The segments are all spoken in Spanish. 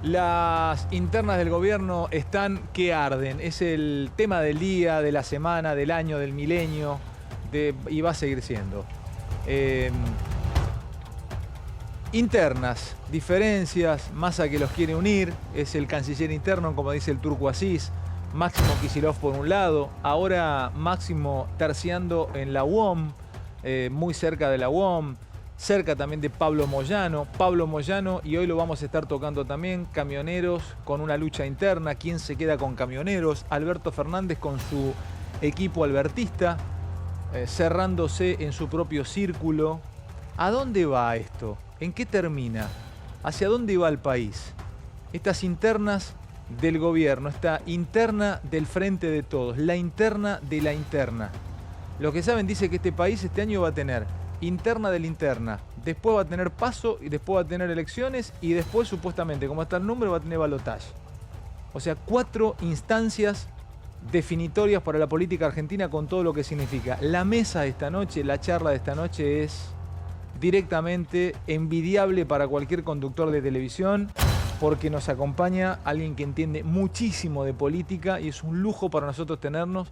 Las internas del gobierno están que arden. Es el tema del día, de la semana, del año, del milenio, y va a seguir siendo. Internas, diferencias, Massa que los quiere unir, es el canciller interno, como dice el Turco Asís, Máximo Kicillof por un lado, ahora Máximo terciando en la UOM, muy cerca de la UOM, cerca también de Pablo Moyano, y hoy lo vamos a estar tocando también, camioneros con una lucha interna, quién se queda con camioneros, Alberto Fernández con su equipo albertista, cerrándose en su propio círculo. ¿A dónde va esto? ¿En qué termina? ¿Hacia dónde va el país? Estas internas del gobierno, esta interna del frente de todos, la interna de la interna. Lo que saben dice que este país este año va a tener interna de la interna, después va a tener paso y después va a tener elecciones y después supuestamente, como está el número, va a tener balotaje. O sea, 4 instancias definitorias para la política argentina con todo lo que significa. La mesa de esta noche, la charla de esta noche es directamente envidiable para cualquier conductor de televisión porque nos acompaña alguien que entiende muchísimo de política y es un lujo para nosotros tenerla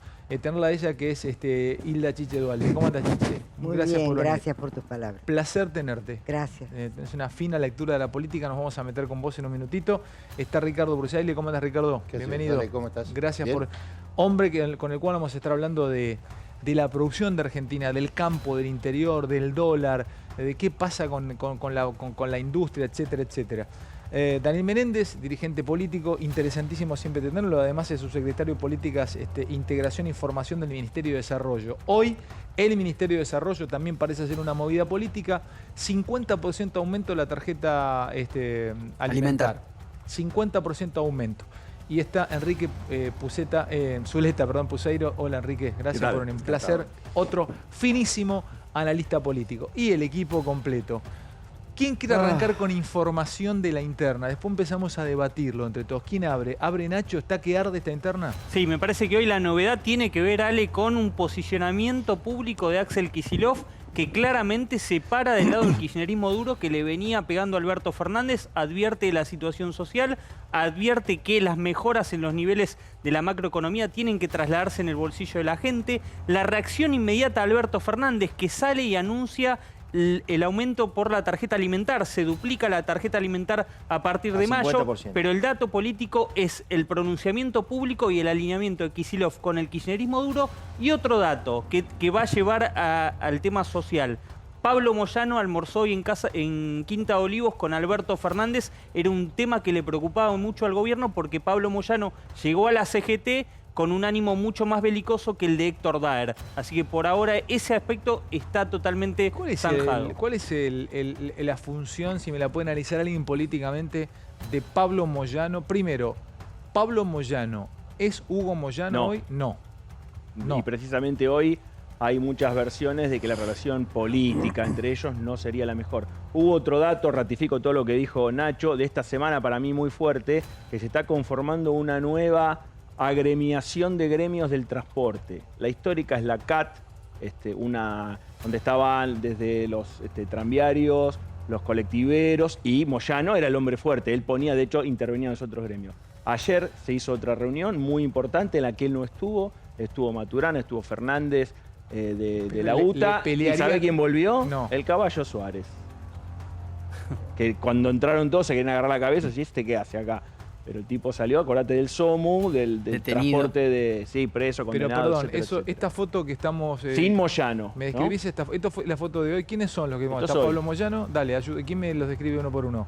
a ella, que es Hilda Chiche Duhalde. ¿Cómo estás, Chiche? Muy bien, gracias por tus palabras. Placer tenerte. Gracias. Tenés una fina lectura de la política, nos vamos a meter con vos en un minutito. Está Ricardo Brusaile. ¿Cómo estás, Ricardo? Bienvenido. Dale, ¿cómo estás? Gracias. ¿Bien? Por hombre con el cual vamos a estar hablando de la producción de Argentina, del campo, del interior, del dólar, de qué pasa con la industria, etcétera, etcétera. Daniel Menéndez, dirigente político, interesantísimo siempre tenerlo, además es subsecretario de Políticas, Integración e Información del Ministerio de Desarrollo. Hoy el Ministerio de Desarrollo también parece hacer una movida política, 50% aumento de la tarjeta alimentar. 50% aumento. Y está Enrique Puseiro. Hola, Enrique, gracias por un placer. Otro finísimo analista político. Y el equipo completo. ¿Quién quiere arrancar con información de la interna? Después empezamos a debatirlo entre todos. ¿Quién abre? ¿Abre Nacho? ¿Está que arde esta interna? Sí, me parece que hoy la novedad tiene que ver, Ale, con un posicionamiento público de Axel Kicillof que claramente se para del lado del kirchnerismo duro que le venía pegando a Alberto Fernández, advierte la situación social, advierte que las mejoras en los niveles de la macroeconomía tienen que trasladarse en el bolsillo de la gente. La reacción inmediata a Alberto Fernández, que sale y anuncia el aumento por la tarjeta alimentar, se duplica la tarjeta alimentar a partir de mayo, 50%. pero el dato político es el pronunciamiento público y el alineamiento de Kicillof con el kirchnerismo duro. Y otro dato que va a llevar al tema social. Pablo Moyano almorzó hoy en Quinta de Olivos con Alberto Fernández. Era un tema que le preocupaba mucho al gobierno porque Pablo Moyano llegó a la CGT con un ánimo mucho más belicoso que el de Héctor Daer. Así que por ahora ese aspecto está totalmente zanjado. ¿Cuál es la función, si me la puede analizar alguien políticamente, de Pablo Moyano? Primero, ¿Pablo Moyano es Hugo Moyano hoy? No. Y precisamente hoy hay muchas versiones de que la relación política entre ellos no sería la mejor. Hubo otro dato, ratifico todo lo que dijo Nacho, de esta semana para mí muy fuerte, que se está conformando una nueva agremiación de gremios del transporte. La histórica es la CAT, donde estaban desde los tranviarios, los colectiveros, y Moyano era el hombre fuerte. Él ponía, de hecho, intervenía en los otros gremios. Ayer se hizo otra reunión muy importante en la que él no estuvo. Estuvo Maturana, estuvo Fernández de la UTA. ¿Y sabe quién volvió? No. El Caballo Suárez. Que cuando entraron todos se querían agarrar la cabeza y ¿este qué hace acá? Pero el tipo salió, acordate del SOMU, del transporte de... Sí, preso, condenado, pero perdón, etcétera, etcétera. Esta foto que estamos... Sin Moyano. ¿Me describís esta fue la foto de hoy? ¿Quiénes son los que vemos? ¿Está Pablo Moyano? Dale, ayude. ¿Quién me los describe uno por uno?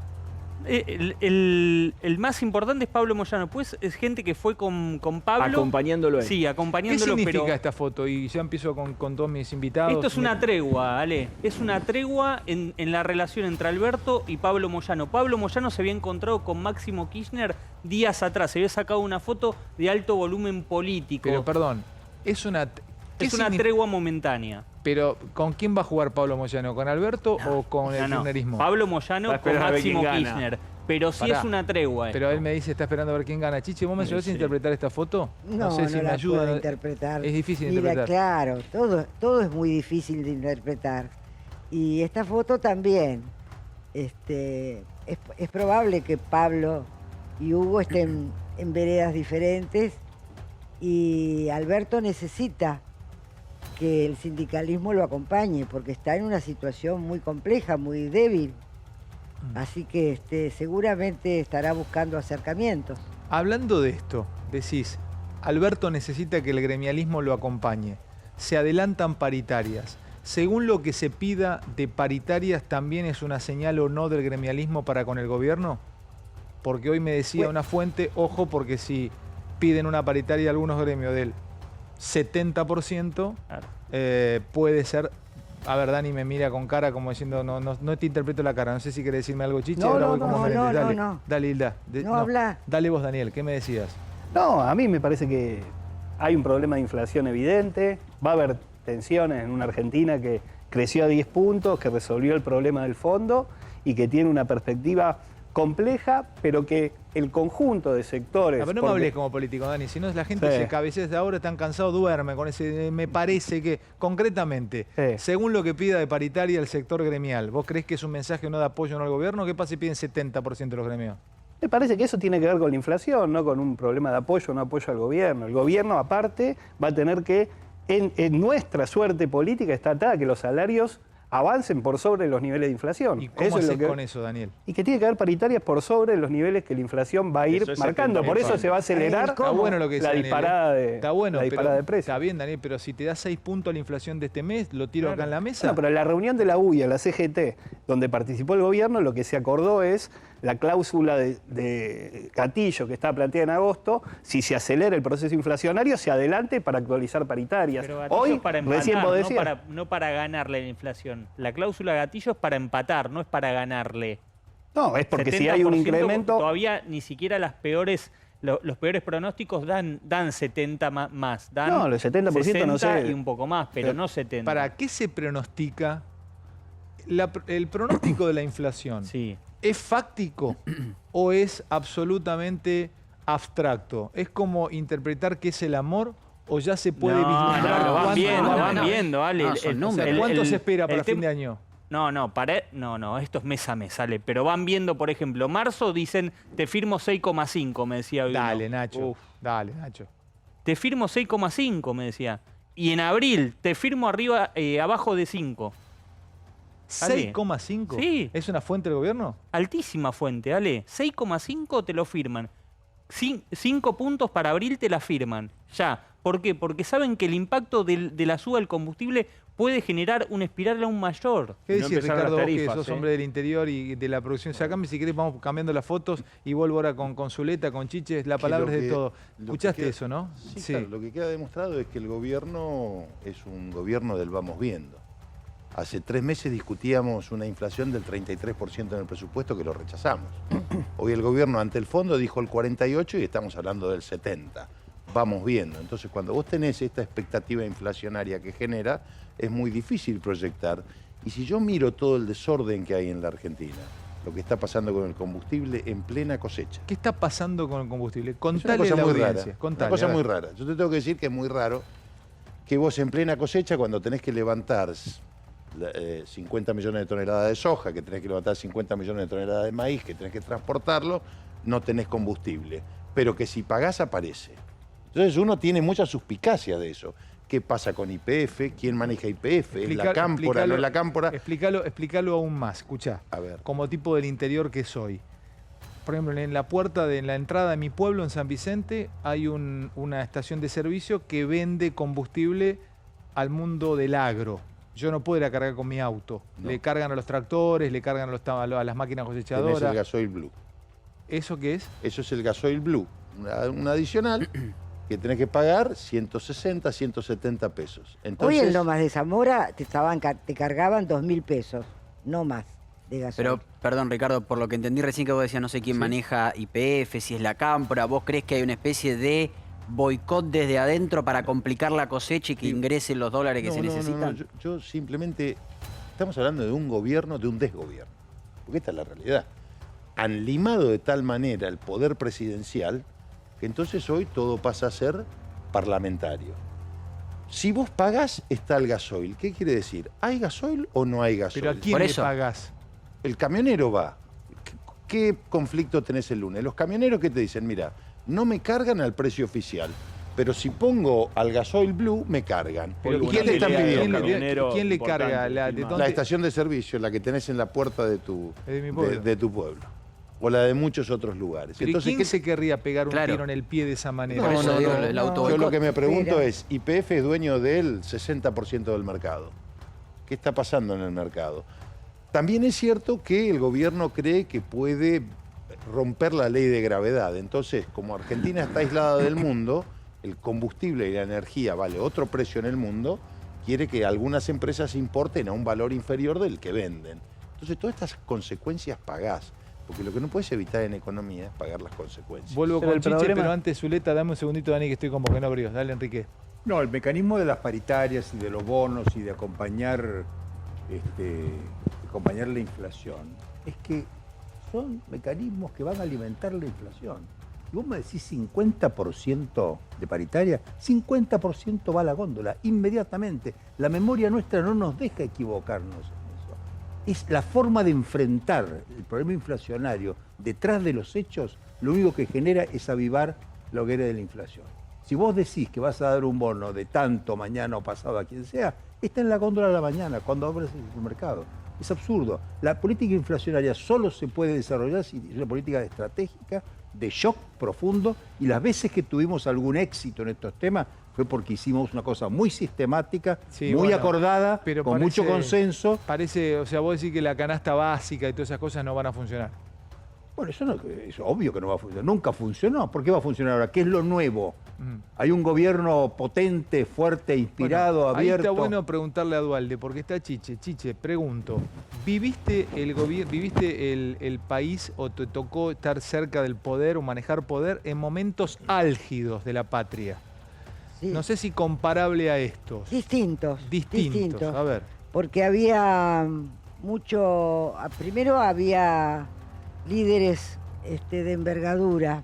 El más importante es Pablo Moyano, pues es gente que fue con Pablo. Acompañándolo él. Sí, acompañándolo. ¿Qué significa esta foto? Y ya empiezo con todos mis invitados. Esto es una tregua, Ale. Es una tregua en la relación entre Alberto y Pablo Moyano. Pablo Moyano se había encontrado con Máximo Kirchner días atrás. Se había sacado una foto de alto volumen político. Pero perdón, es una tregua momentánea. Pero, ¿con quién va a jugar Pablo Moyano? ¿Con Alberto o con el kirchnerismo? Pablo Moyano con Máximo Kirchner. Pero sí es una tregua. Pero él me dice, está esperando a ver quién gana. Chiche, ¿vos me ayudás a interpretar esta foto? No sé si me ayuda. Puedo interpretar. Es difícil Mira, interpretar. Claro, todo es muy difícil de interpretar. Y esta foto también. Es probable que Pablo y Hugo está en veredas diferentes, y Alberto necesita que el sindicalismo lo acompañe, porque está en una situación muy compleja, muy débil. Así que seguramente estará buscando acercamientos. Hablando de esto, decís, Alberto necesita que el gremialismo lo acompañe. Se adelantan paritarias. Según lo que se pida de paritarias, ¿también es una señal o no del gremialismo para con el gobierno? Porque hoy me decía una fuente, ojo, porque si piden una paritaria algunos gremios del 70%, puede ser... A ver, Dani me mira con cara como diciendo, no te interpreto la cara, no sé si querés decirme algo, Chiche. Dale, Hilda. Habla. Dale vos, Daniel, ¿qué me decías? No, a mí me parece que hay un problema de inflación evidente, va a haber tensiones en una Argentina que creció a 10 puntos, que resolvió el problema del fondo y que tiene una perspectiva compleja, pero que el conjunto de sectores... No me hables como político, Dani, si no la gente se cabecea desde ahora, están cansados, duerme con ese... Me parece que, concretamente, según lo que pida de paritaria el sector gremial, ¿vos creés que es un mensaje no de apoyo no al gobierno? ¿Qué pasa si piden 70% de los gremios? Me parece que eso tiene que ver con la inflación, no con un problema de apoyo o no apoyo al gobierno. El gobierno, aparte, va a tener que, en nuestra suerte política está atada que los salarios avancen por sobre los niveles de inflación. ¿Y cómo haces con eso, Daniel? Y que tiene que haber paritarias por sobre los niveles que la inflación va a ir marcando. Por eso se va a acelerar la disparada de precios. Está bien, Daniel, pero si te da 6 puntos la inflación de este mes, lo tiro acá en la mesa. No, pero en la reunión de la UIA, la CGT, donde participó el gobierno, lo que se acordó es la cláusula de gatillo que está planteada en agosto, si se acelera el proceso inflacionario, se adelante para actualizar paritarias. Pero hoy, para empatar, recién vos decías, no para ganarle la inflación. La cláusula gatillo es para empatar, no es para ganarle. No, es porque si hay un incremento... Todavía ni siquiera los peores pronósticos dan 70 más. Dan no, el 70% 60 no sé. y un poco más, pero no 70. ¿Para qué se pronostica el pronóstico de la inflación? Sí. ¿Es fáctico o es absolutamente abstracto? ¿Es como interpretar qué es el amor o ya se puede vislumbrar? Lo van viendo, Ale. ¿Cuánto se espera para fin de año? No, esto es mes a mes, Ale. Pero van viendo, por ejemplo, marzo dicen, te firmo 6,5, me decía hoy. Dale, Nacho. Te firmo 6,5, me decía. Y en abril, te firmo abajo de 5. ¿6,5? Sí. ¿Es una fuente del gobierno? Altísima fuente, Ale. 6,5 te lo firman. 5 puntos para abril te la firman. Ya. ¿Por qué? Porque saben que el impacto de la suba del combustible puede generar una espiral aún mayor. ¿Qué decís, Ricardo, vos que sos hombre del interior y de la producción? Sacame, si querés, vamos cambiando las fotos y vuelvo ahora con Zuleta, con Chiches. La palabra es de todo. ¿Escuchaste eso, no? Sí, claro. Lo que queda demostrado es que el gobierno es un gobierno del vamos viendo. Hace 3 meses discutíamos una inflación del 33% en el presupuesto que lo rechazamos. Hoy el gobierno ante el fondo dijo el 48% y estamos hablando del 70%. Vamos viendo. Entonces, cuando vos tenés esta expectativa inflacionaria que genera, es muy difícil proyectar. Y si yo miro todo el desorden que hay en la Argentina, lo que está pasando con el combustible en plena cosecha. ¿Qué está pasando con el combustible? Contale a la muy audiencia. Rara. Contale, una cosa muy rara. Yo te tengo que decir que es muy raro que vos en plena cosecha, cuando tenés que levantar 50 millones de toneladas de soja, que tenés que levantar 50 millones de toneladas de maíz, que tenés que transportarlo, no tenés combustible. Pero que si pagás aparece. Entonces uno tiene mucha suspicacia de eso. ¿Qué pasa con YPF? ¿Quién maneja YPF? ¿Es la cámpora? ¿No es la cámpora? Explícalo aún más. Escuchá. A ver. Como tipo del interior que soy. Por ejemplo, en la entrada de mi pueblo, en San Vicente, hay una estación de servicio que vende combustible al mundo del agro. Yo no puedo ir a cargar con mi auto. No. Le cargan a los tractores, le cargan a las máquinas cosechadoras. Tenés el gasoil blue. ¿Eso qué es? Eso es el gasoil blue. Un adicional que tenés que pagar 160, 170 pesos. Entonces, hoy en Lomas de Zamora te cargaban 2.000 pesos, no más, de gasoil. Pero, perdón, Ricardo, por lo que entendí recién que vos decías, no sé quién maneja YPF, si es la cámpora, ¿vos crees que hay una especie de boicot desde adentro para complicar la cosecha y que ingresen los dólares que se necesitan? No. Yo simplemente, estamos hablando de un gobierno, de un desgobierno, porque esta es la realidad. Han limado de tal manera el poder presidencial que entonces hoy todo pasa a ser parlamentario. Si vos pagás, está el gasoil. ¿Qué quiere decir? ¿Hay gasoil o no hay gasoil? ¿Pero a quién le pagás? El camionero va. ¿qué conflicto tenés el lunes? Los camioneros que te dicen, mira, no me cargan al precio oficial, pero si pongo al gasoil blue, me cargan. Pero ¿Y quién le están pidiendo? ¿Quién le carga? La estación de servicio, la que tenés en la puerta de tu, de mi pueblo. de tu pueblo. O la de muchos otros lugares. Pero Entonces, ¿quién se querría pegar un Claro. tiro en el pie de esa manera? Por eso digo, el auto Yo lo que me pregunto Mira. es, YPF es dueño del 60% del mercado. ¿Qué está pasando en el mercado? También es cierto que el gobierno cree que puede romper la ley de gravedad. Entonces, como Argentina está aislada del mundo, el combustible y la energía vale otro precio en el mundo, quiere que algunas empresas importen a un valor inferior del que venden. Entonces, todas estas consecuencias pagás. Porque lo que no puedes evitar en economía es pagar las consecuencias. Vuelvo Pero con el Chiche, problema- pero antes, Zuleta, dame un segundito, Dani, que estoy como que no abrió. Dale, Enrique. No, el mecanismo de las paritarias y de los bonos y de acompañar la inflación es que son mecanismos que van a alimentar la inflación. Y vos me decís 50% de paritaria, 50% va a la góndola, inmediatamente. La memoria nuestra no nos deja equivocarnos en eso. Es la forma de enfrentar el problema inflacionario detrás de los hechos, lo único que genera es avivar la hoguera de la inflación. Si vos decís que vas a dar un bono de tanto mañana o pasado a quien sea, está en la góndola de la mañana, cuando abres el supermercado. Es absurdo. La política inflacionaria solo se puede desarrollar si es una política estratégica, de shock profundo, y las veces que tuvimos algún éxito en estos temas fue porque hicimos una cosa muy sistemática, Sí, muy bueno, acordada, pero con mucho consenso. Parece, o sea, vos decís que la canasta básica y todas esas cosas no van a funcionar. Bueno, eso no, es obvio que no va a funcionar. Nunca funcionó. ¿Por qué va a funcionar ahora? ¿Qué es lo nuevo? Hay un gobierno potente, fuerte, inspirado, Bueno, abierto. Ahí está bueno preguntarle a Dualde, porque está Chiche. Chiche, pregunto, ¿viviste el país o te tocó estar cerca del poder o manejar poder en momentos álgidos de la patria? Sí. No sé si comparable a estos. Distintos. Distintos. A ver. Porque había mucho. Primero había líderes de envergadura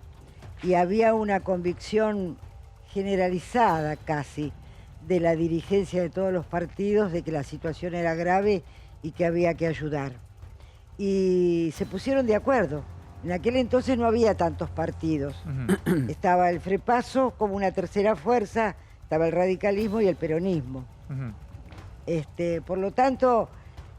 y había una convicción generalizada casi de la dirigencia de todos los partidos de que la situación era grave y que había que ayudar. Y se pusieron de acuerdo. En aquel entonces no había tantos partidos. Ujú, Estaba el Frepaso como una tercera fuerza, estaba el radicalismo y el peronismo. ujú. Por lo tanto,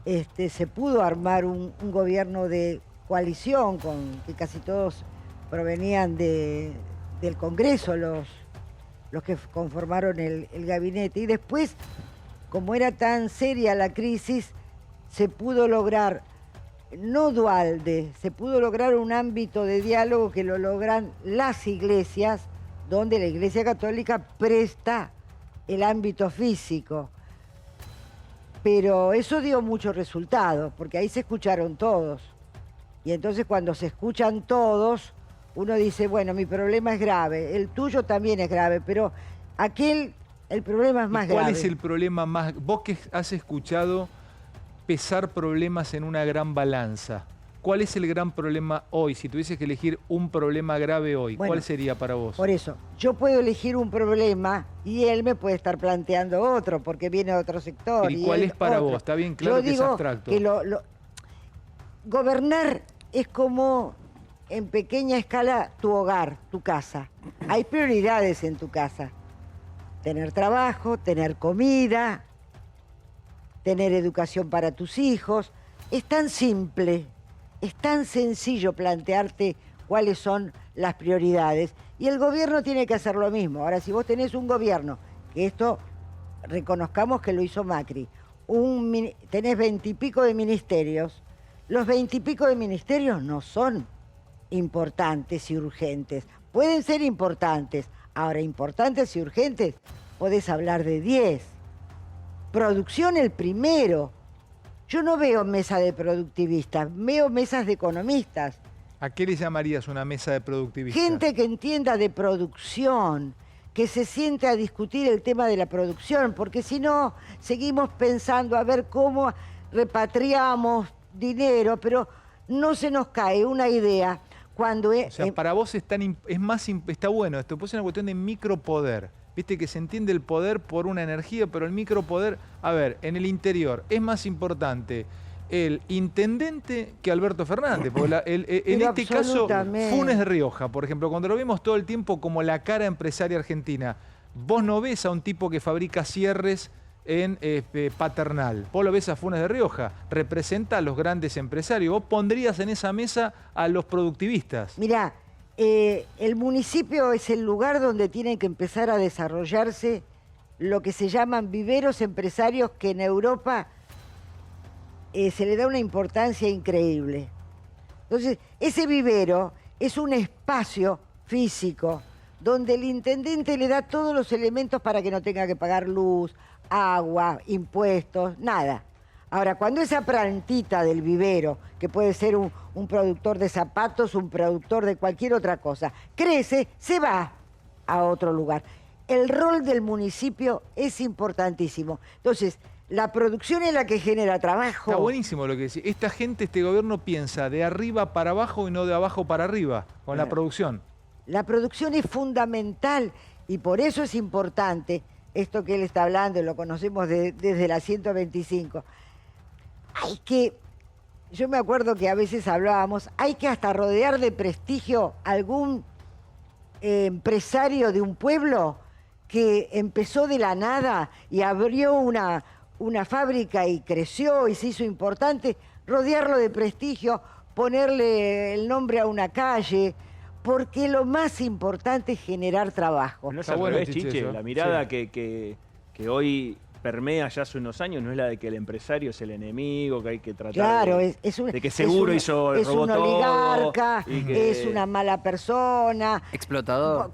se pudo armar un gobierno de coalición, que casi todos provenían del Congreso, los que conformaron el gabinete. Y después, como era tan seria la crisis, se pudo lograr, no Dualde, se pudo lograr un ámbito de diálogo que lo logran las iglesias, donde la Iglesia Católica presta el ámbito físico. Pero eso dio muchos resultados, porque ahí se escucharon todos. Y entonces cuando se escuchan todos, uno dice, bueno, mi problema es grave, el tuyo también es grave, pero el problema es más ¿Y cuál grave. es el problema más? Vos que has escuchado pesar problemas en una gran balanza, ¿cuál es el gran problema hoy? Si tuvieses que elegir un problema grave hoy, Bueno, ¿cuál sería para vos? Por eso, yo puedo elegir un problema y él me puede estar planteando otro, porque viene de otro sector. ¿Y cuál él es para otro. vos? Está bien claro Yo que es digo abstracto. que gobernar es como en pequeña escala tu hogar, tu casa. Hay prioridades en tu casa. Tener trabajo, tener comida, tener educación para tus hijos. Es tan simple, es tan sencillo plantearte cuáles son las prioridades. Y el gobierno tiene que hacer lo mismo. Ahora, si vos tenés un gobierno, que esto reconozcamos que lo hizo Macri, tenés 20 y pico de ministerios, los 20 y pico de ministerios no son importantes y urgentes. Pueden ser importantes. Ahora, importantes y urgentes, podés hablar de 10. Producción el primero. Yo no veo mesa de productivistas, veo mesas de economistas. ¿A qué le llamarías una mesa de productivistas? Gente que entienda de producción, que se siente a discutir el tema de la producción, porque si no, seguimos pensando a ver cómo repatriamos dinero, pero no se nos cae una idea cuando O sea, para vos está bueno esto, pues es una cuestión de micropoder. Viste que se entiende el poder por una energía, pero el micropoder, a ver, en el interior, ¿es más importante el intendente que Alberto Fernández. Porque en este caso, absolutamente. Funes de Rioja, por ejemplo, cuando lo vemos todo el tiempo como la cara empresaria argentina, vos no ves a un tipo que fabrica cierres en Paternal. Vos lo ves a Funes de Rioja, representa a los grandes empresarios. Vos pondrías en esa mesa a los productivistas. Mirá, el municipio es el lugar donde tienen que empezar a desarrollarse lo que se llaman viveros empresarios, que en Europa se le da una importancia increíble. Entonces, ese vivero es un espacio físico donde el intendente le da todos los elementos para que no tenga que pagar luz, agua, impuestos, nada. Ahora, cuando esa plantita del vivero, que puede ser un productor de zapatos, un productor de cualquier otra cosa, crece, se va a otro lugar. El rol del municipio es importantísimo. Entonces, la producción es la que genera trabajo. Está buenísimo lo que decís. Esta gente, este gobierno piensa de arriba para abajo y no de abajo para arriba con la producción. La producción es fundamental y por eso es importante esto que él está hablando, y lo conocemos desde la 125. Yo me acuerdo que a veces hablábamos, hay que hasta rodear de prestigio algún empresario de un pueblo que empezó de la nada y abrió una fábrica y creció y se hizo importante, rodearlo de prestigio, ponerle el nombre a una calle, porque lo más importante es generar trabajo. No es Está al bueno, revés, Chiche, Chiche. eso. La mirada Sí. que hoy permea ya hace unos años no es la de que el empresario es el enemigo, que hay que tratar Claro, de es que seguro robó un todo, oligarca, y que- es una mala persona. Explotador.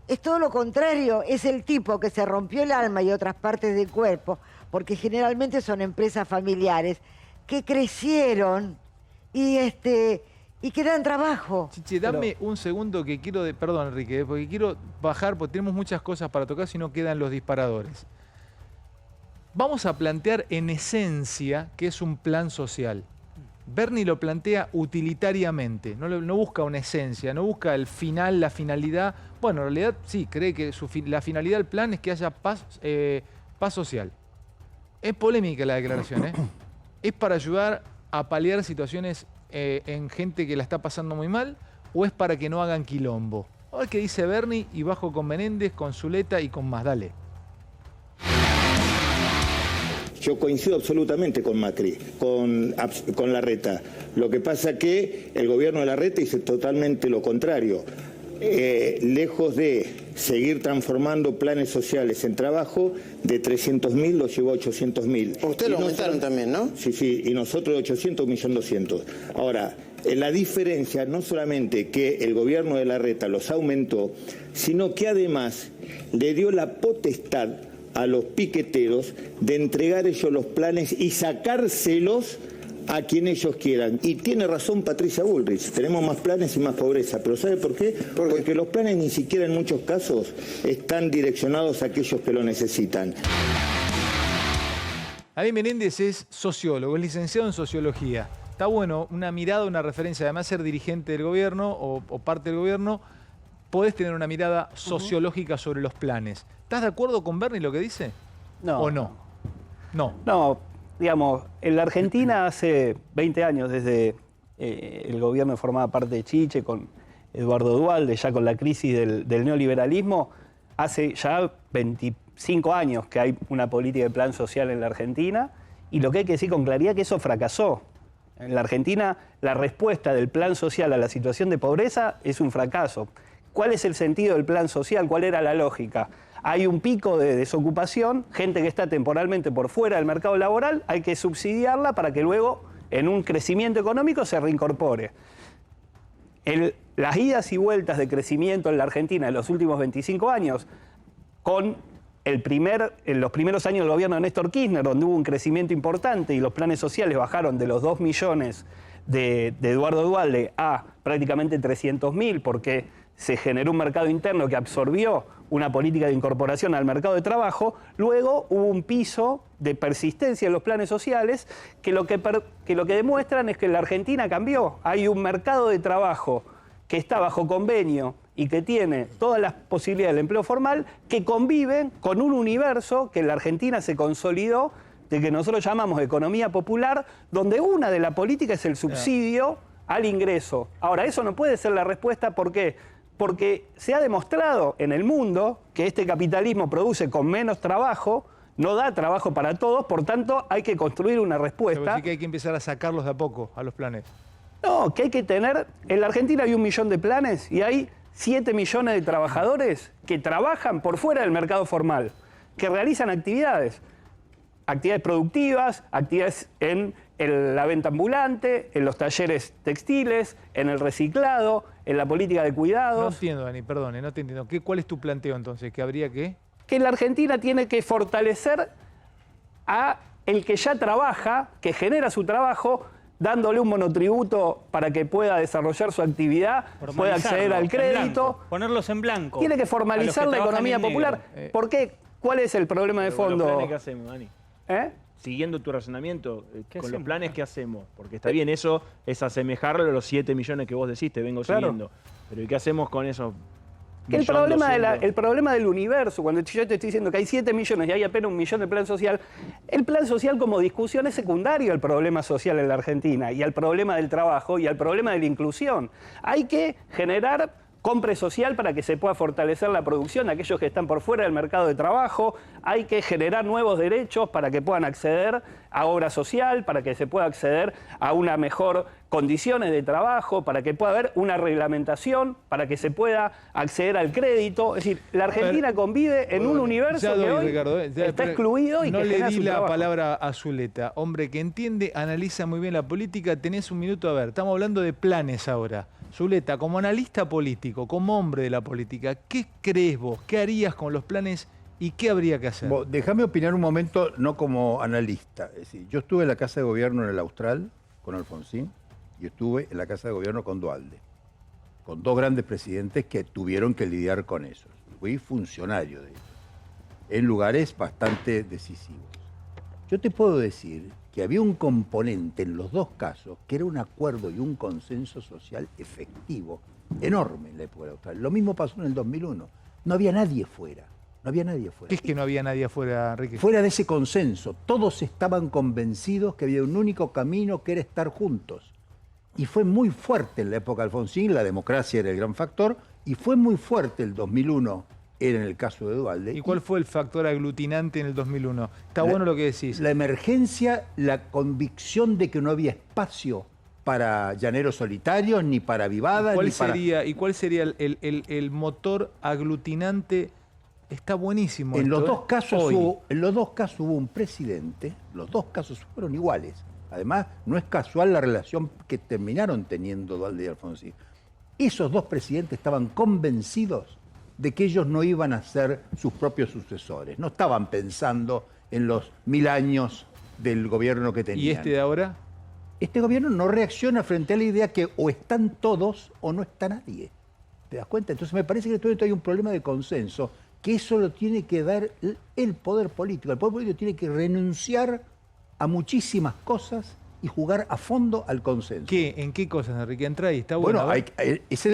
Es todo lo contrario, es el tipo que se rompió el alma y otras partes del cuerpo, porque generalmente son empresas familiares que crecieron y que dan trabajo. Chiche, dame un segundo que quiero... Perdón, Enrique, porque quiero bajar, porque tenemos muchas cosas para tocar, si no quedan los disparadores. Vamos a plantear en esencia qué es un plan social. Bernie lo plantea utilitariamente, no busca una esencia, no busca el final, la finalidad. Bueno, en realidad sí, cree que la finalidad del plan es que haya paz social. Es polémica la declaración, ¿eh? ¿Es para ayudar a paliar situaciones en gente que la está pasando muy mal o es para que no hagan quilombo? A ver qué dice Bernie y bajo con Menéndez, con Zuleta y con más. Dale. Yo coincido absolutamente con Macri, con Larreta. Lo que pasa que el gobierno de Larreta hizo totalmente lo contrario. Lejos de seguir transformando planes sociales en trabajo, de 300.000 lo llevó a 800.000. Ustedes lo aumentaron también, ¿no? Sí, y nosotros de 800, 1.200.000. Ahora, la diferencia no solamente que el gobierno de Larreta los aumentó, sino que además le dio la potestad a los piqueteros de entregar ellos los planes y sacárselos a quien ellos quieran. Y tiene razón Patricia Bullrich, tenemos más planes y más pobreza, pero ¿sabe por qué? Porque los planes ni siquiera en muchos casos están direccionados a aquellos que lo necesitan. David Menéndez es sociólogo, es licenciado en sociología. Está bueno, una mirada, una referencia, además de ser dirigente del gobierno o parte del gobierno, podés tener una mirada sociológica sobre los planes. ¿Estás de acuerdo con Bernie lo que dice? No. ¿O no? No. No, digamos, en la Argentina hace 20 años, desde el gobierno formaba parte de Chiche, con Eduardo Duhalde, ya con la crisis del neoliberalismo, hace ya 25 años que hay una política de plan social en la Argentina, y lo que hay que decir con claridad es que eso fracasó. En la Argentina, la respuesta del plan social a la situación de pobreza es un fracaso. ¿Cuál es el sentido del plan social? ¿Cuál era la lógica? Hay un pico de desocupación, gente que está temporalmente por fuera del mercado laboral, hay que subsidiarla para que luego, en un crecimiento económico, se reincorpore. Las idas y vueltas de crecimiento en la Argentina en los últimos 25 años, con en los primeros años del gobierno de Néstor Kirchner, donde hubo un crecimiento importante y los planes sociales bajaron de los 2 millones de Eduardo Duhalde a prácticamente 300.000, porque se generó un mercado interno que absorbió una política de incorporación al mercado de trabajo. Luego hubo un piso de persistencia en los planes sociales que lo que demuestran es que la Argentina cambió. Hay un mercado de trabajo que está bajo convenio y que tiene todas las posibilidades del empleo formal, que conviven con un universo que en la Argentina se consolidó de que nosotros llamamos economía popular, donde una de la política es el subsidio al ingreso. Ahora, eso no puede ser la respuesta, ¿por qué? Porque se ha demostrado en el mundo que este capitalismo produce con menos trabajo, no da trabajo para todos, por tanto hay que construir una respuesta. Así que hay que empezar a sacarlos de a poco a los planes. No, que hay que tener... En la Argentina hay 1 millón de planes y hay 7 millones de trabajadores que trabajan por fuera del mercado formal, que realizan actividades productivas, actividades en la venta ambulante, en los talleres textiles, en el reciclado, en la política de cuidados. No entiendo, Dani, perdone, no te entiendo. ¿Cuál es tu planteo entonces? ¿Que habría que...? Que la Argentina tiene que fortalecer a el que ya trabaja, que genera su trabajo, dándole un monotributo para que pueda desarrollar su actividad, pueda acceder al crédito. Ponerlos en blanco. Tiene que formalizar la economía popular. ¿Por qué? ¿Cuál es el problema de fondo? ¿Los planes qué hacemos, Dani? Siguiendo tu razonamiento, con los planes, ¿qué hacemos? Porque está bien, eso es asemejarlo a los 7 millones que vos decís, te vengo siguiendo. Pero ¿y qué hacemos con esos? El problema del universo, cuando yo te estoy diciendo que hay 7 millones y hay apenas 1 millón de plan social, el plan social como discusión es secundario al problema social en la Argentina y al problema del trabajo y al problema de la inclusión. Hay que generar compra social para que se pueda fortalecer la producción de aquellos que están por fuera del mercado de trabajo. Hay que generar nuevos derechos para que puedan acceder a obra social, para que se pueda acceder a una mejor condiciones de trabajo, para que pueda haber una reglamentación, para que se pueda acceder al crédito. Es decir, la Argentina convive en un universo que hoy está excluido y no que le genera di su la trabajo. palabra a Zuleta, hombre que entiende, analiza muy bien la política. Tenés un minuto, a ver, estamos hablando de planes ahora. Zuleta, como analista político, como hombre de la política, ¿qué crees vos? ¿Qué harías con los planes y qué habría que hacer? Déjame opinar un momento, no como analista. Es decir, yo estuve en la Casa de Gobierno en el Austral con Alfonsín y estuve en la Casa de Gobierno con Duhalde, con 2 grandes presidentes que tuvieron que lidiar con eso. Fui funcionario de ellos, en lugares bastante decisivos. Yo te puedo decir que había un componente en los 2 casos que era un acuerdo y un consenso social efectivo, enorme en la época del Austral. Lo mismo pasó en el 2001. No había nadie fuera. No había nadie fuera. ¿Qué es que no había nadie afuera, Enrique? Fuera de ese consenso. Todos estaban convencidos que había un único camino que era estar juntos. Y fue muy fuerte en la época de Alfonsín, la democracia era el gran factor, y fue muy fuerte el 2001, era en el caso de Duhalde. ¿Y cuál fue el factor aglutinante en el 2001? Está bueno lo que decís. La emergencia, la convicción de que no había espacio para llaneros solitarios, ni para vivadas, ¿Y cuál sería el motor aglutinante? Está buenísimo. En esto, los 2 casos Hoy. en los 2 casos hubo un presidente, los 2 casos fueron iguales. Además, no es casual la relación que terminaron teniendo Duhalde y Alfonsín. Esos 2 presidentes estaban convencidos de que ellos no iban a ser sus propios sucesores. No estaban pensando en los 1000 años del gobierno que tenían. ¿Y este de ahora? Este gobierno no reacciona frente a la idea que o están todos o no está nadie. ¿Te das cuenta? Entonces me parece que todavía hay un problema de consenso, que eso lo tiene que dar el poder político. El poder político tiene que renunciar a muchísimas cosas y jugar a fondo al consenso. ¿Qué? ¿En qué cosas, Enrique? Entra ahí, está bueno. Bueno, ese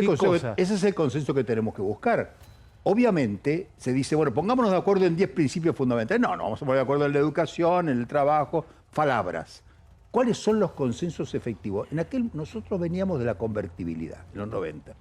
es el consenso que tenemos que buscar. Obviamente se dice, bueno, pongámonos de acuerdo en 10 principios fundamentales. No, vamos a poner de acuerdo en la educación, en el trabajo, palabras. ¿Cuáles son los consensos efectivos? Nosotros veníamos de la convertibilidad, en los 90.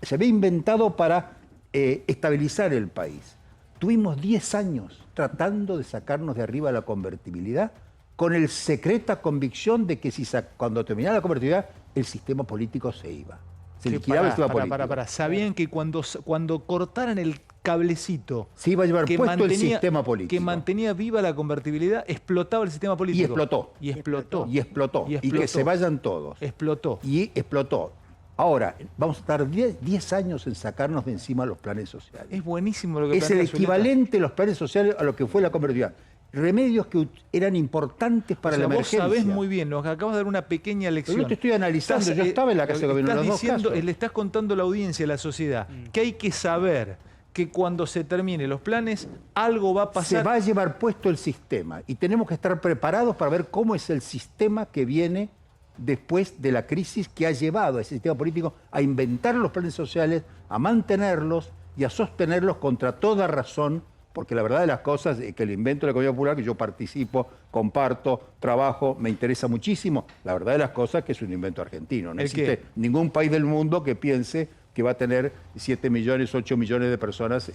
Se había inventado para estabilizar el país. Tuvimos 10 años tratando de sacarnos de arriba la convertibilidad con el secreta convicción de que cuando terminara la convertibilidad, el sistema político se iba. Se liquidaba el sistema político. Sabían que cuando cortaran el cablecito se iba a llevar puesto el sistema político, que mantenía viva la convertibilidad, explotaba el sistema político. Y explotó. Y que se vayan todos. Explotó. Y explotó. Ahora, vamos a tardar 10 años en sacarnos de encima los planes sociales. Es buenísimo lo que es el equivalente de los planes sociales a lo que fue la convertibilidad. Remedios que eran importantes para la emergencia. Vos sabés muy bien, nos acabas de dar una pequeña lección. Pero yo te estoy analizando, yo estaba en la Casa de Gobierno en los 2 casos. Le estás contando a la audiencia, a la sociedad, que hay que saber que cuando se terminen los planes, algo va a pasar. Se va a llevar puesto el sistema y tenemos que estar preparados para ver cómo es el sistema que viene después de la crisis que ha llevado a ese sistema político a inventar los planes sociales, a mantenerlos y a sostenerlos contra toda razón porque la verdad de las cosas es que el invento de la economía popular, que yo participo, comparto, trabajo, me interesa muchísimo, la verdad de las cosas es que es un invento argentino. No existe ningún país del mundo que piense que va a tener 7 millones, 8 millones de personas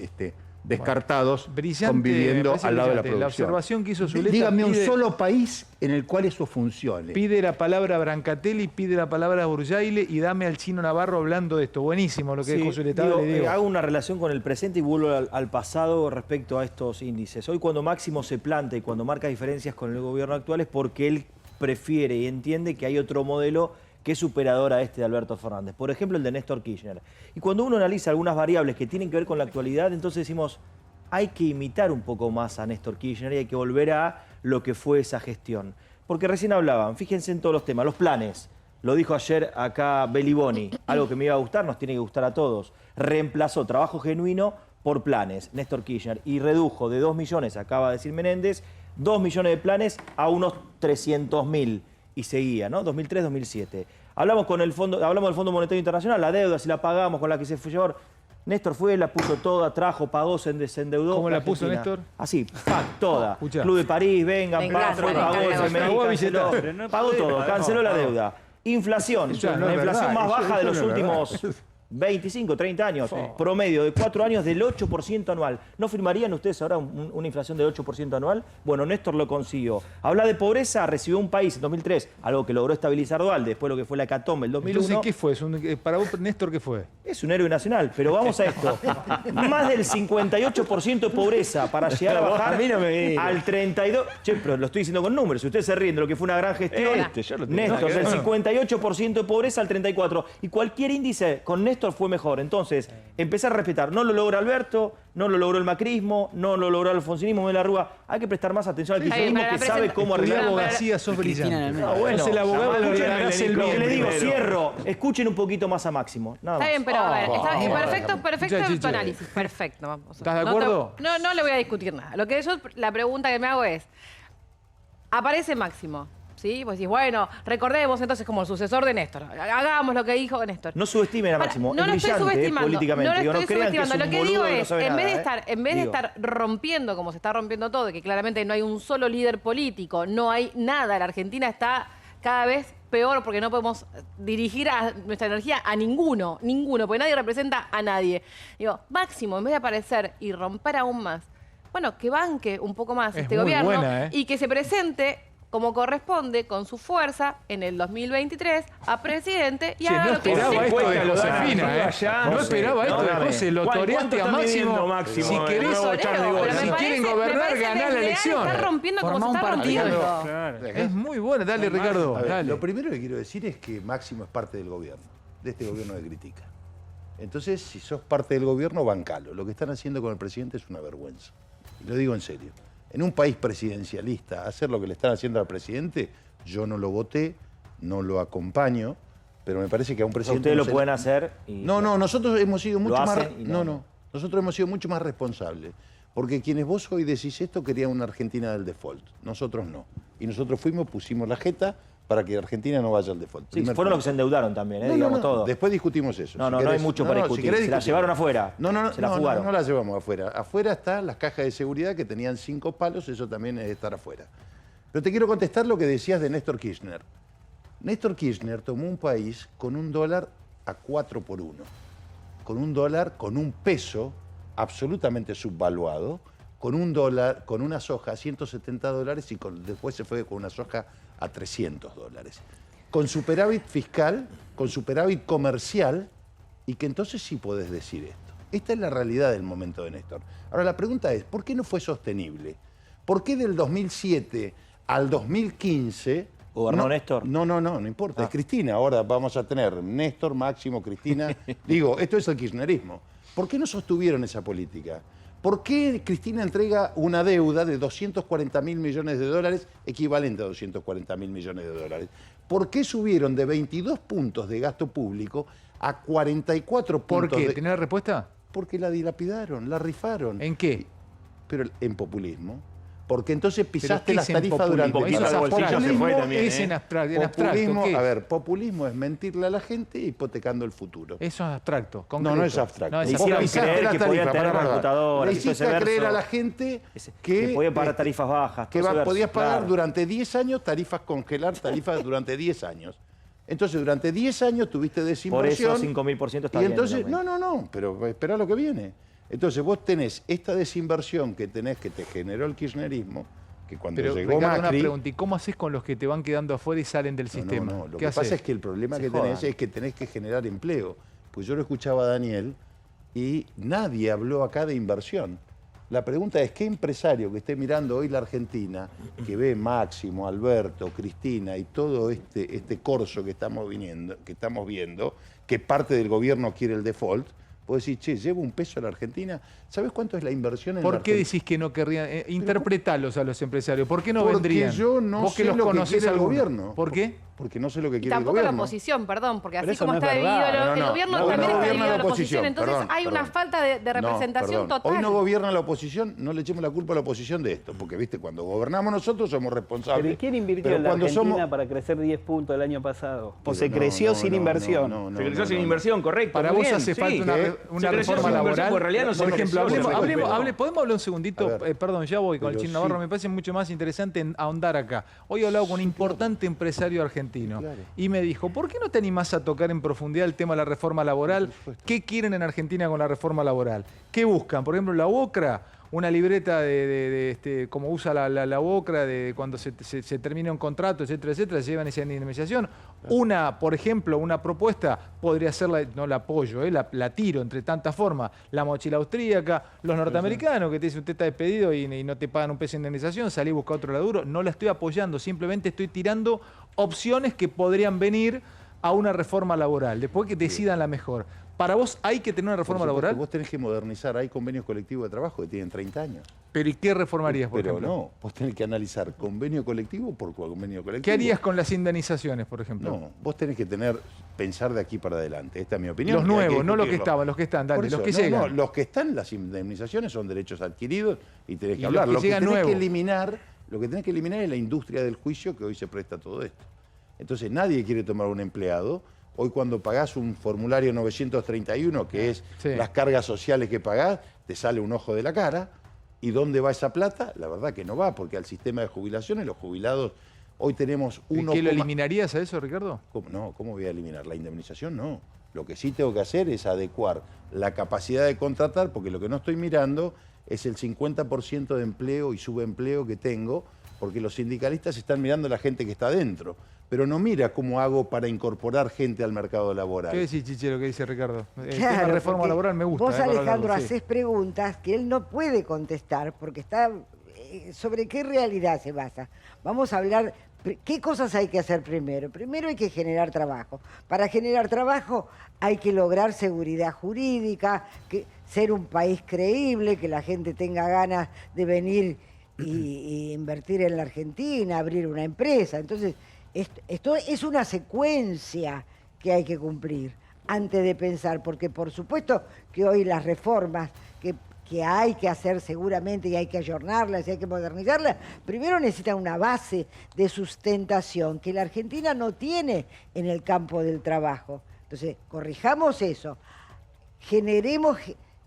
descartados, conviviendo al lado de la producción. La observación que hizo Zuleta. Dígame un solo país en el cual eso funcione. Pide la palabra Brancatelli, pide la palabra Burjaile y dame al Chino Navarro hablando de esto. Buenísimo lo que dijo Zuleta. Hago una relación con el presente y vuelvo al pasado respecto a estos índices. Hoy cuando Máximo se planta y cuando marca diferencias con el gobierno actual es porque él prefiere y entiende que hay otro modelo que es superador a este de Alberto Fernández. Por ejemplo, el de Néstor Kirchner. Y cuando uno analiza algunas variables que tienen que ver con la actualidad, entonces decimos, hay que imitar un poco más a Néstor Kirchner y hay que volver a lo que fue esa gestión. Porque recién hablaban, fíjense en todos los temas, los planes. Lo dijo ayer acá Beliboni, algo que me iba a gustar, nos tiene que gustar a todos. Reemplazó trabajo genuino por planes, Néstor Kirchner, y redujo de 2 millones, acaba de decir Menéndez, 2 millones de planes a unos 300.000. Y seguía, ¿no? 2003-2007. Hablamos del Fondo Monetario Internacional, la deuda, si la pagamos con la que se fue llevar. Néstor fue, la puso toda, trajo, pagó, se endeudó. ¿Cómo la puso Néstor? Así, toda. Club de París, vengan, pagó, pagó todo, canceló la deuda. Inflación, la inflación más baja de los últimos 25, 30 años, promedio de 4 años del 8% anual. ¿No firmarían ustedes ahora una inflación del 8% anual? Bueno, Néstor lo consiguió. Habla de pobreza, recibió un país en 2003, algo que logró estabilizar Dualde, después lo que fue la hecatombe el 2001. Entonces, ¿qué fue? Para vos, Néstor, ¿qué fue? Es un héroe nacional, pero vamos a esto. Más del 58% de pobreza para llegar a bajar al 32%. Che, pero lo estoy diciendo con números. Si ustedes se ríen de lo que fue una gran gestión, Néstor, del 58% de pobreza al 34%. Y cualquier índice con Néstor fue mejor. Entonces, empezar a respetar. No lo logra Alberto, no lo logró el macrismo, no lo logró el alfonsinismo de la Rúa. Hay que prestar más atención al kirchnerismo que sabe cómo arreglar. Abogacía, sos brillante. Bueno, el abogado le digo, cierro. Escuchen un poquito más a Máximo. Nada más. Está bien, pero a ver, perfecto tu análisis. Perfecto. Vamos. ¿Estás de acuerdo? No le voy a discutir nada. Lo que la pregunta que me hago es, aparece Máximo. ¿Sí? Pues decís, bueno, recordemos entonces como el sucesor de Néstor. Hagamos lo que dijo Néstor. No subestimen a Máximo. No lo estoy subestimando. Políticamente. No lo estoy subestimando. Lo que digo es, en vez de Digo. estar rompiendo como se está rompiendo todo, que claramente no hay un solo líder político, no hay nada, la Argentina está cada vez peor porque no podemos dirigir nuestra energía a ninguno, porque nadie representa a nadie. Digo, Máximo, en vez de aparecer y romper aún más, bueno, que banque un poco más este gobierno y que se presente como corresponde, con su fuerza, en el 2023, a presidente y haga lo que se esto de Josefina, No esperaba esto de José, lo toreaste a Máximo. Si querés, si quieren gobernar, ganá la elección. Está rompiendo como se está rompiendo. Es muy bueno, dale Ricardo. Lo primero que quiero decir es que Máximo es parte del gobierno, de este gobierno que critica. Entonces, si sos parte del gobierno, bancalo. Lo que están haciendo con el presidente es una vergüenza. Y lo digo en serio. En un país presidencialista, hacer lo que le están haciendo al presidente, yo no lo voté, no lo acompaño, pero me parece que a un presidente... Ustedes lo pueden hacer y... No, nosotros hemos sido mucho más... No. Nosotros hemos sido mucho más responsables. Porque quienes vos hoy decís esto querían una Argentina del default. Nosotros no. Y nosotros pusimos la jeta para que Argentina no vaya al default. Sí, fueron los que se endeudaron también, digamos todo. Después discutimos eso. No hay mucho para discutir. Se la llevaron afuera. Se la jugaron. No la llevamos afuera. Afuera están las cajas de seguridad que tenían 5 palos, eso también es estar afuera. Pero te quiero contestar lo que decías de Néstor Kirchner. Néstor Kirchner tomó un país con un dólar a 4 por 1. Con un dólar, con un peso absolutamente subvaluado, con un dólar, con una soja a $170 y después se fue con una soja a $300. Con superávit fiscal, con superávit comercial, y que entonces sí podés decir esto. Esta es la realidad del momento de Néstor. Ahora la pregunta es, ¿por qué no fue sostenible? ¿Por qué del 2007 al 2015... ¿Gobernó Néstor? No importa, es Cristina. Ahora vamos a tener Néstor, Máximo, Cristina. Digo, esto es el kirchnerismo. ¿Por qué no sostuvieron esa política? ¿Por qué Cristina entrega una deuda de 240.000 millones de dólares, equivalente a 240.000 millones de dólares? ¿Por qué subieron de 22 puntos de gasto público a 44 puntos? ¿Por qué? ¿Tiene la respuesta? Porque la dilapidaron, la rifaron. ¿En qué? Pero en populismo. Porque entonces pisaste ¿qué las es en tarifas populismo? durante Eso es abstracto. Es en abstracto. Populismo, ¿Qué es? a ver, populismo es mentirle a la gente hipotecando el futuro. Eso es abstracto. No, no es abstracto. No es Vos hicieron abstracto. pisaste creer las que podían tarifas, tener pará. computadoras, Le y todo hiciste ese creer verso. a la gente que podían pagar tarifas bajas. que todo ese verso, podías pagar claro. durante 10 años tarifas, congelar tarifas durante 10 años. Entonces, durante 10 años tuviste Por desinversión. eso 5.000% está Y bien. entonces, también. no, pero espera lo que viene. Entonces vos tenés esta desinversión que tenés, que te generó el kirchnerismo, que cuando Pero, llegó Ricardo, una Macri... pregunta. ¿Y cómo haces con los que te van quedando afuera y salen del sistema? No, lo ¿Qué que pasa haces? es que el problema Se que tenés jodan. es que tenés que generar empleo. Pues yo lo escuchaba a Daniel y nadie habló acá de inversión. La pregunta es, ¿qué empresario que esté mirando hoy la Argentina, que ve Máximo, Alberto, Cristina y todo este corso que estamos viendo, que parte del gobierno quiere el default, puede decir, che, llevo un peso a la Argentina? ¿Sabes cuánto es la inversión en la ¿Por qué Argentina? decís que no querrían? Interpretalos a los empresarios. ¿Por qué no Porque vendrían? yo no Vos que sé los lo que conocés quiere el alguno. gobierno. ¿Por qué? Porque no sé lo que Y quiere el tampoco la gobierno. oposición, perdón, porque Pero así eso como no es está dividido verdad. el gobierno, también está gobierna dividido la la oposición. Entonces perdón, hay una perdón. falta de representación perdón. total. Hoy no gobierna la oposición, no le echemos la culpa a la oposición de esto, porque viste, cuando gobernamos nosotros somos responsables. ¿Pero y quién invirtió Pero en la cuando Argentina somos- para crecer 10 puntos el año pasado? ¿O Pero se creció sin inversión? Se creció sin inversión, correcto. Para muy vos bien, hace sí. falta una Se reforma creció sin inversión, laboral. porque en realidad no se Por ejemplo, creció, ¿podemos hablar un segundito? A ver. Perdón, ya voy con el Pero Chino Navarro. sí. Me parece mucho más interesante ahondar acá. Hoy he hablado con un importante empresario argentino Claro. y me dijo, ¿por qué no te animás a tocar en profundidad el tema de la reforma laboral? ¿Qué quieren en Argentina con la reforma laboral? ¿Qué buscan? Por ejemplo, la UOCRA, una libreta como usa la UOCRA de cuando se termina un contrato, etcétera, etcétera, se llevan esa indemnización. Por ejemplo, una propuesta podría ser, no la apoyo, la tiro entre tantas formas, la mochila austríaca, los norteamericanos que te dicen usted está despedido y no te pagan un peso de indemnización, salí a buscar otro laburo. No la estoy apoyando, simplemente estoy tirando opciones que podrían venir a una reforma laboral, después que decidan la mejor. Para vos hay que tener una Por reforma supuesto, laboral, Vos tenés que modernizar, hay convenios colectivos de trabajo que tienen 30 años. pero ¿y qué reformarías, por Pero ejemplo? no, vos tenés que analizar convenio colectivo por convenio colectivo. ¿Qué harías con las indemnizaciones, por ejemplo? No, vos tenés que pensar de aquí para adelante. Esta es mi opinión. Los y hay nuevos, no los que discutirlo. estaban, los que están, dale, Por eso, los que no, llegan. no, los que están, las indemnizaciones son derechos adquiridos y tenés Y que los hablar. que Lo que llegan tenés que nuevos. eliminar, lo que tenés que eliminar es la industria del juicio que hoy se presta a todo esto. Entonces nadie quiere tomar un empleado. Hoy cuando pagás un formulario 931, que es Sí. las cargas sociales que pagás, te sale un ojo de la cara. ¿Y dónde va esa plata? La verdad que no va, porque al sistema de jubilaciones, los jubilados, hoy tenemos ¿Y uno... qué lo eliminarías a eso, Ricardo? ¿Cómo voy a eliminar? La indemnización no. Lo que sí tengo que hacer es adecuar la capacidad de contratar, porque lo que no estoy mirando es el 50% de empleo y subempleo que tengo, porque los sindicalistas están mirando a la gente que está adentro, pero no mira cómo hago para incorporar gente al mercado laboral. ¿Qué decís, Chichero, que dice Ricardo? El tema Claro, de reforma porque laboral me gusta. Vos, para Alejandro, hablarlo, sí. haces preguntas que él no puede contestar porque está... ¿Sobre qué realidad se basa? Vamos a hablar... ¿Qué cosas hay que hacer primero? Primero hay que generar trabajo. Para generar trabajo hay que lograr seguridad jurídica, ser un país creíble, que la gente tenga ganas de venir y invertir en la Argentina, abrir una empresa. Entonces, esto es una secuencia que hay que cumplir antes de pensar, porque por supuesto que hoy las reformas que hay que hacer seguramente y hay que ayornarlas y hay que modernizarlas, primero necesitan una base de sustentación que la Argentina no tiene en el campo del trabajo. Entonces, corrijamos eso, generemos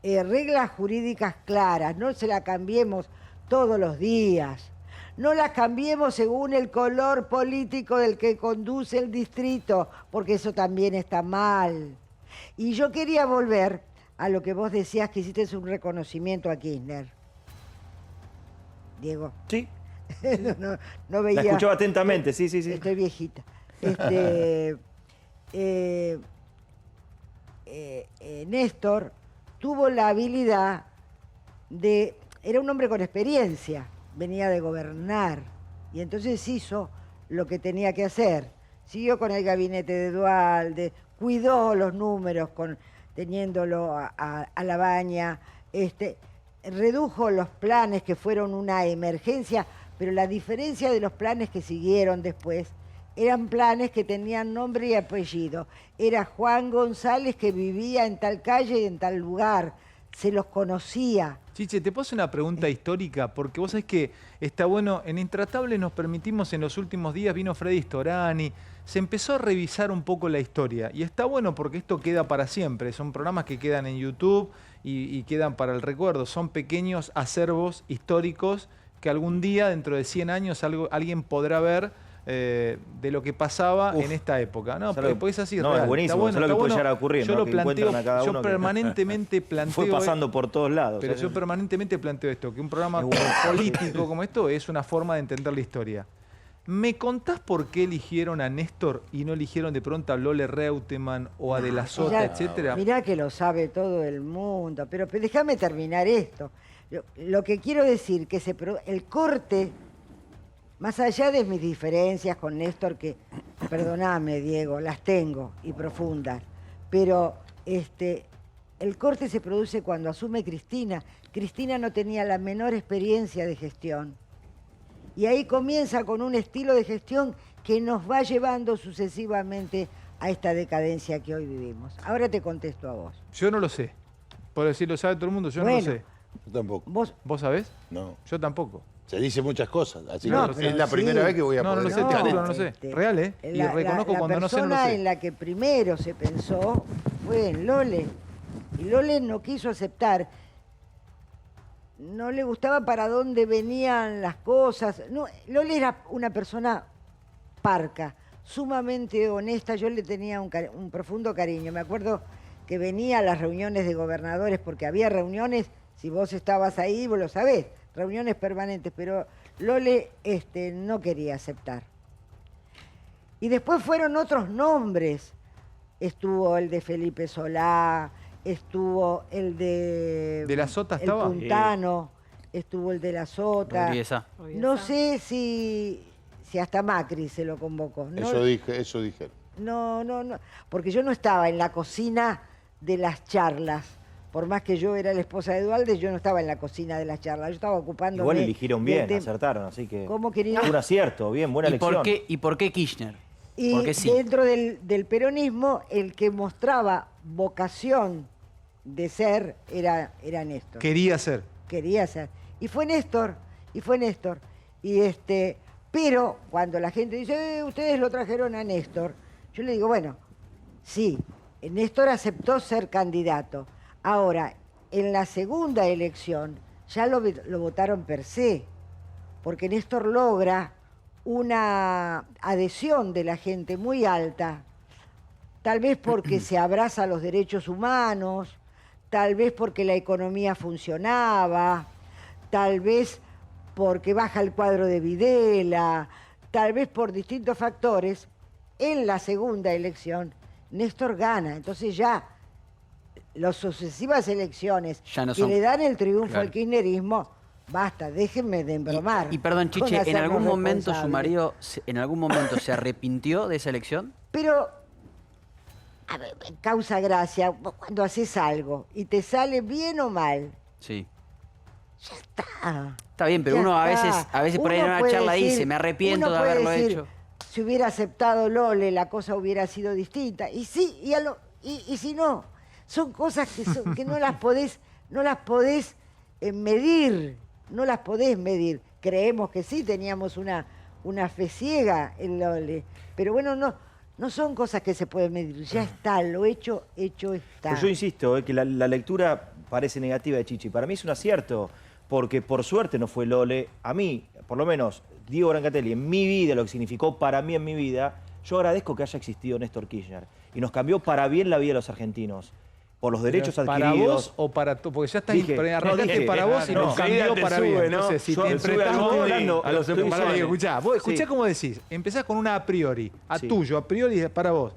reglas jurídicas claras, no se las cambiemos todos los días. No las cambiemos según el color político del que conduce el distrito, porque eso también está mal. Y yo quería volver a lo que vos decías, que hiciste un reconocimiento a Kirchner. Diego. Sí. no veía. La escuchaba atentamente, sí. Estoy viejita. Néstor tuvo la habilidad de... Era un hombre con experiencia, venía de gobernar, y entonces hizo lo que tenía que hacer. Siguió con el gabinete de Duhalde, cuidó los números teniéndolo a la baña, redujo los planes que fueron una emergencia, pero la diferencia de los planes que siguieron después eran planes que tenían nombre y apellido. Era Juan González que vivía en tal calle y en tal lugar. se los conocía. Chiche, te puedo hacer una pregunta histórica, porque vos sabés que está bueno, en Intratable nos permitimos en los últimos días, vino Freddy Storani, se empezó a revisar un poco la historia, y está bueno porque esto queda para siempre, son programas que quedan en YouTube y quedan para el recuerdo, son pequeños acervos históricos que algún día, dentro de 100 años, alguien podrá ver de lo que pasaba en esta época. No, porque es así, no, real. es buenísimo, está es lo que puede llegar a ocurrir. Yo ¿no? lo Que planteo, encuentran a cada yo uno que permanentemente planteo... fue pasando por todos lados. Pero yo permanentemente planteo esto, que un programa político como esto es una forma de entender la historia. ¿Me contás por qué eligieron a Néstor y no eligieron de pronto a Lole Reutemann o a De la Sota, etcétera? Mirá que lo sabe todo el mundo, pero déjame terminar esto. Lo que quiero decir, que el corte, más allá de mis diferencias con Néstor, que, perdóname Diego, las tengo y profundas, pero el corte se produce cuando asume Cristina. Cristina no tenía la menor experiencia de gestión. Y ahí comienza con un estilo de gestión que nos va llevando sucesivamente a esta decadencia que hoy vivimos. Ahora te contesto a vos. Yo no lo sé. Por decir, lo sabe todo el mundo, yo no lo sé. Yo tampoco. ¿Vos sabés? No. Yo tampoco. Se dice muchas cosas, así No, que es la primera vez que voy a No, no poder lo sé, te juro, explicar no lo sé. esto. Real, ¿eh? Y reconozco cuando no sé, no lo La persona sé. en la que primero se pensó fue en Lole. Y Lole no quiso aceptar. No le gustaba para dónde venían las cosas. No, Lole era una persona parca, sumamente honesta. Yo le tenía un profundo cariño. Me acuerdo que venía a las reuniones de gobernadores, porque había reuniones, si vos estabas ahí, vos lo sabés, reuniones permanentes, pero Lole no quería aceptar. Y después fueron otros nombres. Estuvo el de Felipe Solá, estuvo el de... ¿De la Sota estaba? El Puntano, estuvo el de la Sota. Rodríguez. No sé si hasta Macri se lo convocó. ¿No? Eso dijeron. No, porque yo no estaba en la cocina de las charlas. Por más que yo era la esposa de Duhalde, yo no estaba en la cocina de las charlas. Yo estaba ocupando... Igual eligieron bien, acertaron, así que... ¿Cómo, querido? Un acierto, bien, buena elección. ¿Y por qué Kirchner? Y Porque sí. dentro del peronismo, el que mostraba vocación de ser era Néstor. Quería ser. Quería ser. Y fue Néstor. Pero cuando la gente dice, ustedes lo trajeron a Néstor, yo le digo, bueno, sí, Néstor aceptó ser candidato. Ahora, en la segunda elección ya lo votaron per se, porque Néstor logra una adhesión de la gente muy alta, tal vez porque se abraza a los derechos humanos, tal vez porque la economía funcionaba, tal vez porque baja el cuadro de Videla, tal vez por distintos factores. En la segunda elección, Néstor gana, entonces ya las sucesivas elecciones Ya no que son- le dan el triunfo Claro. al kirchnerismo, basta, déjenme de embromar. Y perdón, con Chiche, ¿en hacernos algún momento su responsables. marido en algún momento se arrepintió de esa elección? Pero, a ver, causa gracia, vos cuando haces algo y te sale bien o mal, Sí. ya está. Está bien, pero Ya uno a está. veces por ahí en Uno una puede charla decir- dice, me arrepiento uno de puede haberlo decir, hecho. Si hubiera aceptado Lole, la cosa hubiera sido distinta. Y sí, y si no, son cosas que no las podés medir, no las podés medir. Creemos que sí, teníamos una fe ciega en Lole, pero bueno, no son cosas que se pueden medir. Ya está, lo hecho está. Pero yo insisto, que la lectura parece negativa de Chichi. Para mí es un acierto, porque por suerte no fue Lole. A mí, por lo menos, Diego Brancatelli, en mi vida, lo que significó para mí en mi vida, yo agradezco que haya existido Néstor Kirchner. Y nos cambió para bien la vida de los argentinos. Por los derechos ¿Para adquiridos. vos o para tú? Porque ya estás Dije, arrancaste dije, para vos y no, nos cambió enseguida te para sube, bien. ¿no? Entonces, si Yo te sube enfrentás al vos monte a los empujones. Pará, Diego, escuchá Sí. cómo decís. Empezás con una a priori, Sí. tuyo, a priori es para vos.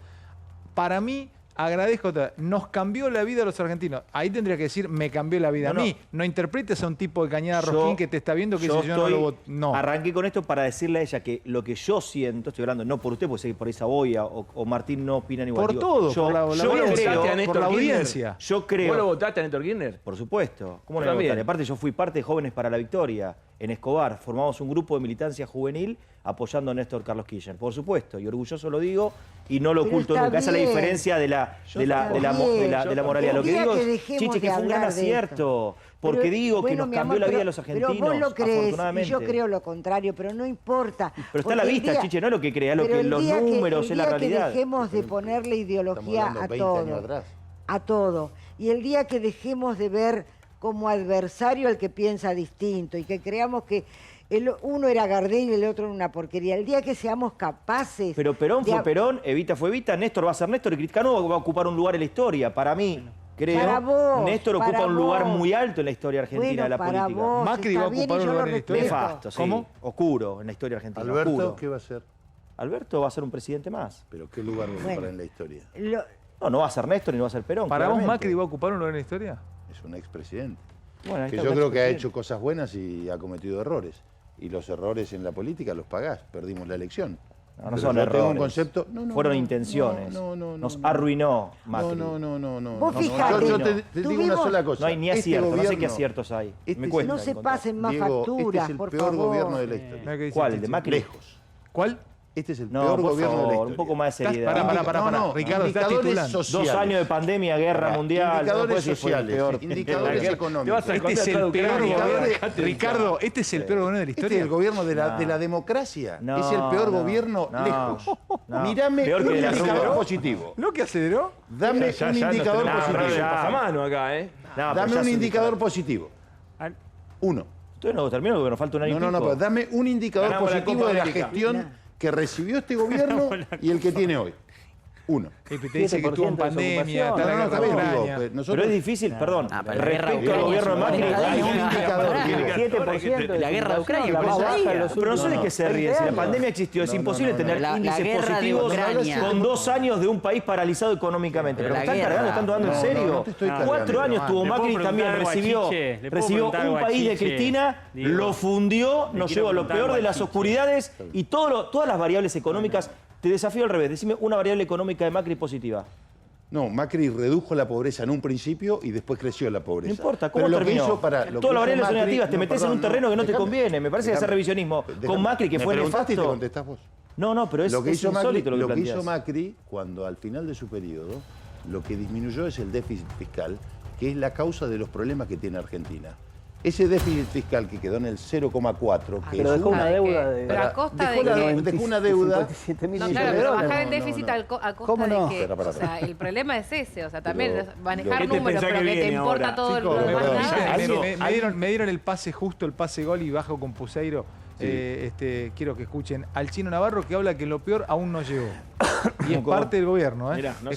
Para mí, agradezco, nos cambió la vida a los argentinos. Ahí tendría que decir, me cambió la vida No, a mí. No interpretes a un tipo de Cañada Yo- Rosquín que te está viendo que dice yo no lo voto. No. Arranqué con esto para decirle a ella que lo que yo siento, estoy hablando no por usted, porque sé que por ahí Saboya o Martín no opinan igual. Por Digo, todo, yo, por la yo audiencia, creo, votaste a Néstor por la Kirchner. audiencia. yo creo. ¿Vos lo votaste a Néstor Kirchner? Por supuesto. ¿Cómo no Yo voy a también. votar? Aparte, yo fui parte de Jóvenes para la Victoria. en Escobar. Formamos un grupo de militancia juvenil apoyando a Néstor Carlos Kirchner. Por supuesto, y orgulloso lo digo y no lo Pero oculto está nunca. Esa es la bien. diferencia de la moralidad. Lo que digo es, Chiche, que fue un gran acierto. Porque Pero, digo que bueno, nos mi cambió amor, la vida pero- de los argentinos, Pero vos lo crees, y afortunadamente. yo creo lo contrario, pero no importa. Pero está a la porque el vista, día- Chiche, no es lo que crea, es lo pero que el los día números, es la el día realidad. que dejemos de ponerle ideología Estamos a hablando 20 años todo, atrás. a todo, y el día que dejemos de ver como adversario al que piensa distinto y que creamos que uno era Gardel y el otro era una porquería, el día que seamos capaces... Pero Perón de fue Perón, Evita fue Evita, Néstor va a ser Néstor y Cristiano va a ocupar un lugar en la historia. Para mí, creo, Para vos, Néstor ocupa para un lugar vos. muy alto en la historia argentina Bueno, de la para política. vos, Macri está va a bien y ocupar un yo lugar lo en la historia. respeto. Nefasto, sí. ¿Cómo? Oscuro en la historia argentina. Alberto, oscuro. ¿qué va a hacer? Alberto va a ser un presidente más. ¿Pero qué lugar va a ocupar Bueno. en la historia? No va a ser Néstor y no va a ser Perón. ¿Para vos claramente. Macri va a ocupar un lugar en la historia? Es un expresidente. Bueno, ahí Que está, yo un creo que ha expresidente. hecho cosas buenas y ha cometido errores. Y los errores en la política los pagás. Perdimos la elección. No, no Pero son yo errores. tengo un concepto... No, Fueron no, intenciones. no, Nos no. arruinó Macri. No. Vos No, fijate, yo te digo una tuvimos- sola cosa. No hay ni Este acierto, no sé qué gobierno- aciertos hay. este Me es- cuesta No se encontrar. pasen más Diego, facturas, este es el por peor favor. gobierno de la Mira historia. qué dice ¿Cuál? ¿El Chiche. de Macri? Lejos. ¿Cuál? Este es el No, peor por gobierno de la favor, historia. un poco más de seriedad. Pará, Ricardo, estás titulando. sociales. 2 años de pandemia, guerra Pará, mundial. no indicadores puede ser sociales, peor. indicadores económicos. Este es el peor Indicadores- gobierno. Ricardo, este es el peor gobierno de la Este es historia. el gobierno de No. la democracia. No, es el peor no, gobierno no, lejos. no. Mirame Peor un que de la indicador Rúa. positivo. ¿No que aceleró? Dame un indicador positivo. Pasamano acá, ¿eh? No, pero Dame ya un se indicador dijo. positivo. Uno. Entonces no termino porque nos falta un año y No, pico. pero dame un indicador Ganamos la positivo Copa de la América. gestión que recibió este gobierno y el que tiene hoy. Uno. Te dice que estuvo en 7% de pandemia, desocupación. está la No, guerra está bien, de digo, Ucrania. pues, Pero nosotros- es difícil, perdón. Ah, pero la guerra de Respecto al Ucrania gobierno de es Macri, una hay un cadena. indicador. 7% La guerra de Ucrania, la por más eso baja digo. en los Pero no sé de últimos qué se ríen. 20 Si la años. pandemia existió, es No, imposible no, tener La índices guerra de positivos Ucrania. con 2 años de un país paralizado económicamente. Pero La me están guerra. cargando, están tomando en No, serio. no te estoy cargando. 4 años tuvo ¿Le puedo Macri preguntar también, algo a recibió Chiche? ¿Le puedo recibió preguntar algo un a país de Chiche? Cristina, Digo, lo fundió, le nos quiero llevó a lo preguntar peor algo de a las Chiche. oscuridades y todas las variables económicas. Te desafío al revés. Decime una variable económica de Macri positiva. No, Macri redujo la pobreza en un principio y después creció la pobreza. No importa, ¿cómo Pero lo que terminó? hizo para- lo que Todas las hizo variables son Macri- negativas. Te no, metes en perdón, un terreno que no te déjame- conviene. Me parece que hacer déjame- revisionismo. déjame- Con Macri, que me fue preguntaste y te nefasto. contestás vos. No, pero es Lo que hizo Macri, insólito lo que lo que planteas. hizo Macri cuando al final de su periodo, lo que disminuyó es el déficit fiscal, que es la causa de los problemas que tiene Argentina. Ese déficit fiscal que quedó en el 0,4, que Pero es dejó una- una deuda de... Pero a costa de dejó la- qué? dejó una deuda. 57 mil No, millones claro, de pero dólares. bajar el no, déficit no. a costa ¿Cómo de no? qué. Espera. O sea, el problema es ese. O sea, también Pero- manejar ¿Qué te números, pensás pero que que te viene importa ahora? todo Chicos, lo demás perdón, nada. Me dieron el pase justo, el pase gol y bajo con Puseiro. Quiero que escuchen al Chino Navarro que habla que lo peor aún no llegó. Y es ¿Cómo? parte del gobierno. Mirá, no